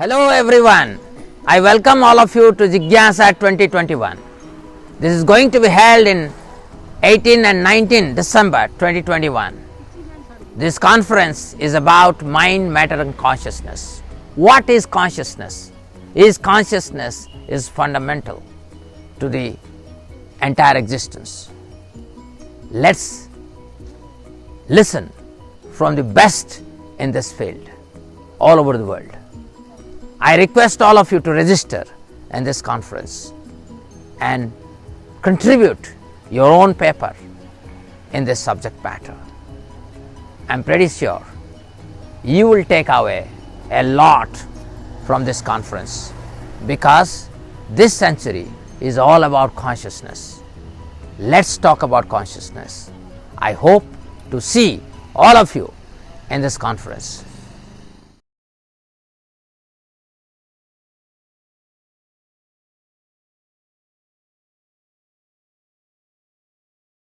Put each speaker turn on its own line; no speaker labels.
Hello everyone, I welcome all of you to Jigyasa 2021. This is going to be held in 18 and 19 December 2021. This conference is about mind, matter and consciousness. What is consciousness? Consciousness is fundamental to the entire existence. Let's listen from the best in this field all over the world. I request all of you to register in this conference and contribute your own paper in this subject matter. I am pretty sure you will take away a lot from this conference, because this century is all about consciousness. Let's talk about consciousness. I hope to see all of you in this conference.